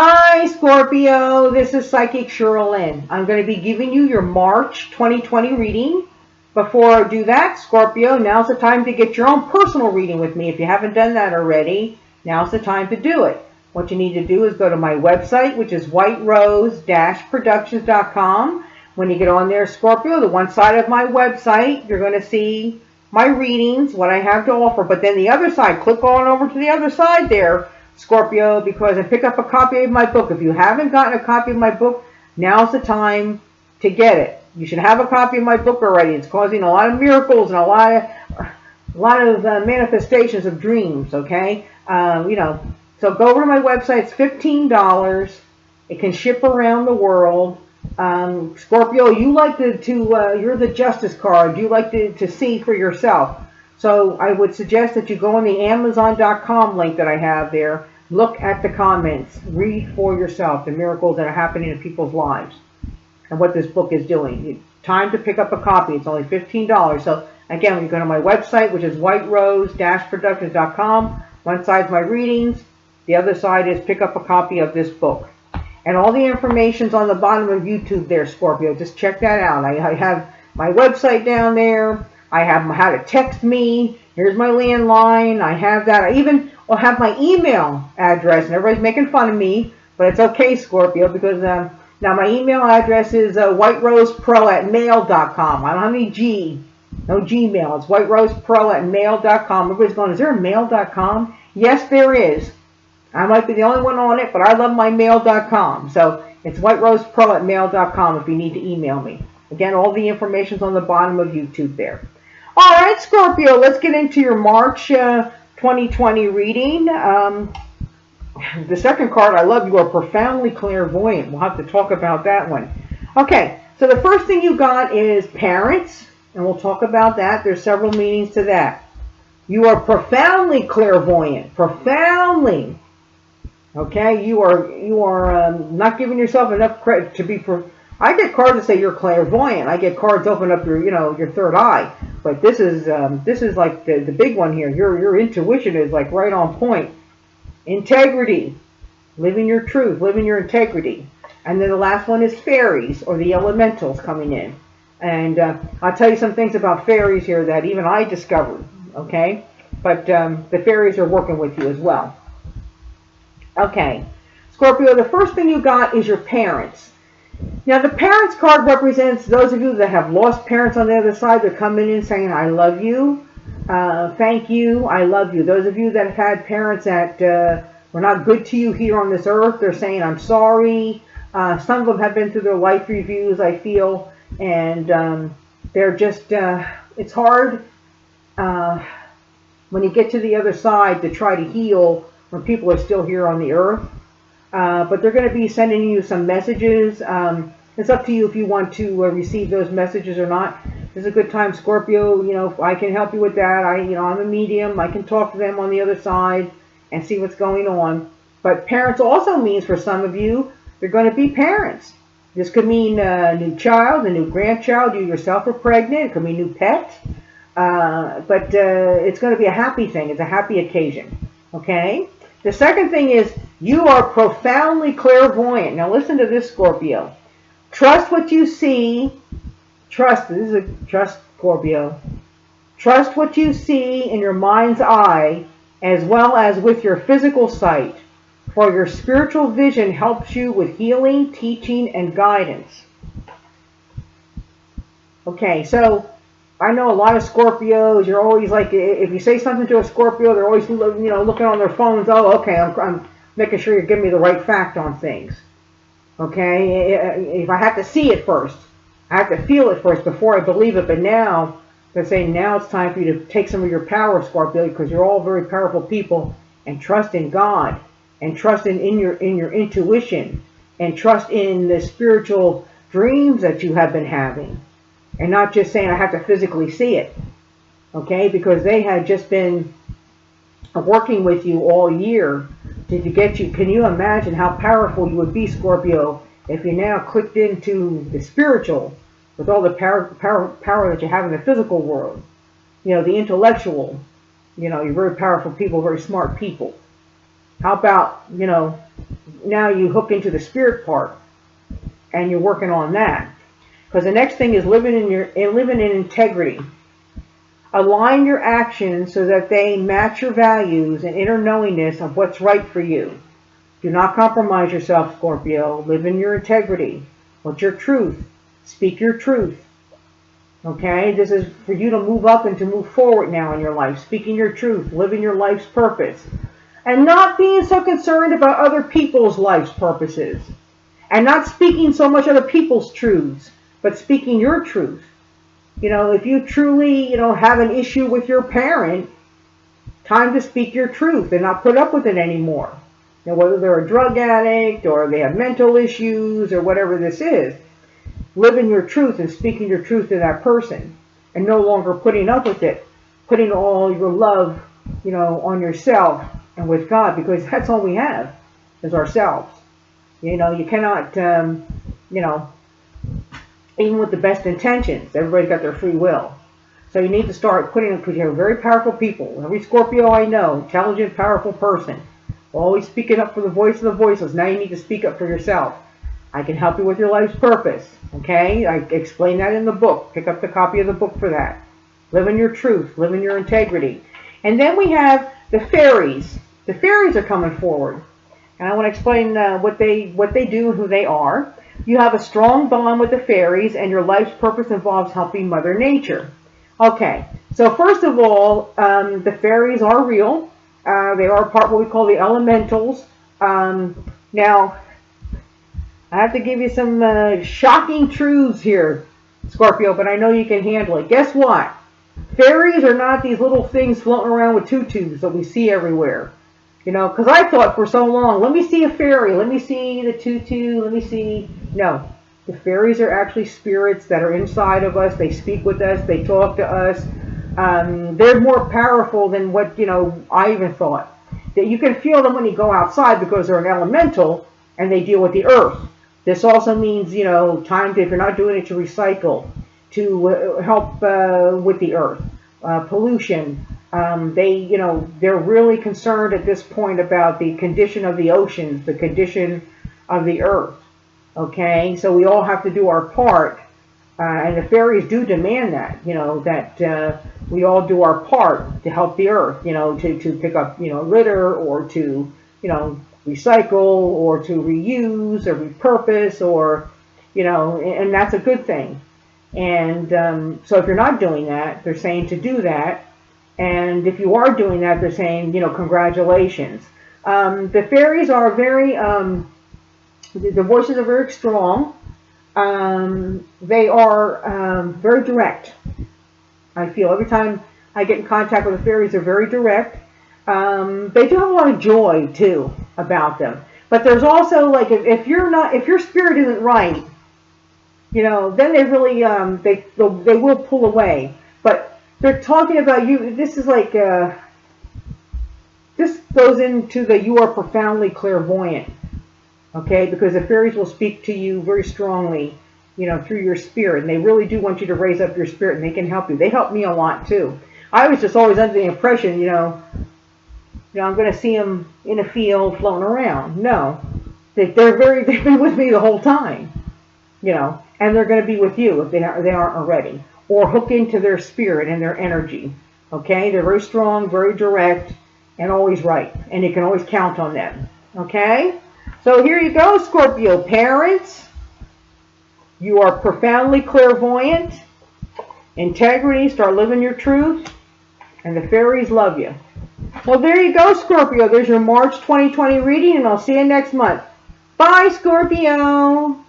Hi, Scorpio. This is Psychic Cheryl Lynn. I'm going to be giving you your March 2020 reading. Before I do that, Scorpio, now's the time to get your own personal reading with me. If you haven't done that already, now's the time to do it. What you need to do is go to my website, which is whiterose-productions.com. When you get on there, Scorpio, the one side of my website, you're going to see my readings, what I have to offer. But then the other side, click on over to the other side there, Scorpio, because I pick up a copy of my book. If you haven't gotten a copy of my book, now's the time to get it. You should have a copy of my book already. It's causing a lot of miracles and a lot of manifestations of dreams. Okay, so go over to my website. It's $15. It can ship around the world. Scorpio, you like you're the justice card. You like to see for yourself. So I would suggest that you go on the Amazon.com link that I have there. Look at the comments. Read for yourself the miracles that are happening in people's lives and what this book is doing. Time to pick up a copy. It's only $15. So again, when you go to my website, which is whiterose-productions.com, one side's my readings. The other side is pick up a copy of this book. And all the information's on the bottom of YouTube there, Scorpio. Just check that out. I have my website down there. I have how to text me. Here's my landline. I have that. I even will have my email address. And everybody's making fun of me, but it's okay, Scorpio, because now my email address is whiterosepro@mail.com. I don't have any G. No Gmail. It's whiterosepro@mail.com. Everybody's going, is there a mail.com? Yes, there is. I might be the only one on it, but I love my mail.com. So it's whiterosepro@mail.com if you need to email me. Again, all the information's on the bottom of YouTube there. All right, Scorpio, let's get into your March 2020 reading. The second card, I love, you are profoundly clairvoyant. We'll have to talk about that one. Okay, so the first thing you got is parents, and we'll talk about that. There's several meanings to that. You are profoundly clairvoyant. Profoundly. Okay, you are not giving yourself enough credit to be. I get cards that say you're clairvoyant. I get cards open up your third eye. But this is like the big one here. Your intuition is like right on point. Integrity, living your truth, living your integrity. And then the last one is fairies, or the elementals coming in. And I'll tell you some things about fairies here that even I discovered. Okay, but the fairies are working with you as well. Okay, Scorpio, the first thing you got is your parents. Now, the parents card represents those of you that have lost parents on the other side. They're coming in saying, I love you, thank you, I love you. Those of you that have had parents that were not good to you here on this earth, they're saying, I'm sorry. Some of them have been through their life reviews, I feel, and they're just, it's hard when you get to the other side to try to heal when people are still here on the earth. But they're going to be sending you some messages. It's up to you if you want to receive those messages or not. It's a good time, Scorpio. I can help you with that. I'm a medium. I can talk to them on the other side and see what's going on. But parents also means for some of you, they're going to be parents. This could mean a new child, a new grandchild. You yourself are pregnant. It could mean a new pet. But it's going to be a happy thing. It's a happy occasion. Okay? The second thing is you are profoundly clairvoyant. Now listen to this, Scorpio. Trust what you see. Trust, Scorpio. Trust what you see in your mind's eye as well as with your physical sight. For your spiritual vision helps you with healing, teaching, and guidance. Okay, so I know a lot of Scorpios, you're always like, if you say something to a Scorpio, they're always looking on their phones. Oh, okay, I'm making sure you're giving me the right fact on things. Okay, if I have to see it first, I have to feel it first before I believe it. But now, they're saying now it's time for you to take some of your power, Scorpio, because you're all very powerful people, and trust in God, and trust in your intuition, and trust in the spiritual dreams that you have been having. And not just saying I have to physically see it, okay? Because they had just been working with you all year to get you. Can you imagine how powerful you would be, Scorpio, if you now clicked into the spiritual with all the power that you have in the physical world? The intellectual. You're very powerful people, very smart people. How about, now you hook into the spirit part, and you're working on that. Because the next thing is living in integrity. Align your actions so that they match your values and inner knowingness of what's right for you. Do not compromise yourself, Scorpio. Live in your integrity. What's your truth? Speak your truth. Okay? This is for you to move up and to move forward now in your life. Speaking your truth. Living your life's purpose. And not being so concerned about other people's life's purposes. And not speaking so much other people's truths, but speaking your truth. If you truly, have an issue with your parent, time to speak your truth and not put up with it anymore. Whether they're a drug addict or they have mental issues or whatever this is, living your truth and speaking your truth to that person and no longer putting up with it, putting all your love, on yourself and with God, because that's all we have is ourselves. You cannot, even with the best intentions, everybody's got their free will. So you need to start putting, because you have very powerful people. Every Scorpio I know, intelligent, powerful person, always speaking up for the voice of the voiceless. Now you need to speak up for yourself. I can help you with your life's purpose. Okay? I explain that in the book. Pick up the copy of the book for that. Live in your truth. Live in your integrity. And then we have the fairies. The fairies are coming forward. And I want to explain what they do and who they are. You have a strong bond with the fairies, and your life's purpose involves helping Mother Nature. Okay, so first of all, the fairies are real. They are part of what we call the elementals. Now, I have to give you some shocking truths here, Scorpio, but I know you can handle it. Guess what? Fairies are not these little things floating around with tutus that we see everywhere. Because I thought for so long, let me see a fairy, let me see the tutu, let me see. No, the fairies are actually spirits that are inside of us. They speak with us, they talk to us. They're more powerful than what, I even thought. That you can feel them when you go outside because they're an elemental and they deal with the earth. This also means, time to, if you're not doing it, to recycle, to help with the earth, pollution. They're really concerned at this point about the condition of the oceans, the condition of the earth. Okay, so we all have to do our part, and the fairies do demand that, that we all do our part to help the earth, to pick up, litter, or to, recycle, or to reuse, or repurpose, or, and that's a good thing. And so if you're not doing that, they're saying to do that. And if you are doing that, they're saying, congratulations. The fairies are very, the voices are very strong. They are very direct. I feel every time I get in contact with the fairies, they're very direct. They do have a lot of joy too about them. But there's also, like, if your spirit isn't right, then they really, they will pull away. But they're talking about you. This is like, this goes into the you are profoundly clairvoyant, okay? Because the fairies will speak to you very strongly, through your spirit. And they really do want you to raise up your spirit, and they can help you. They help me a lot too. I was just always under the impression, I'm going to see them in a field floating around. No, they've been with me the whole time, and they're going to be with you if they aren't already. Or hook into their spirit and their energy. Okay? They're very strong, very direct, and always right. And you can always count on them. Okay? So here you go, Scorpio. Parents, you are profoundly clairvoyant. Integrity, start living your truth. And the fairies love you. Well, there you go, Scorpio. There's your March 2020 reading, and I'll see you next month. Bye, Scorpio.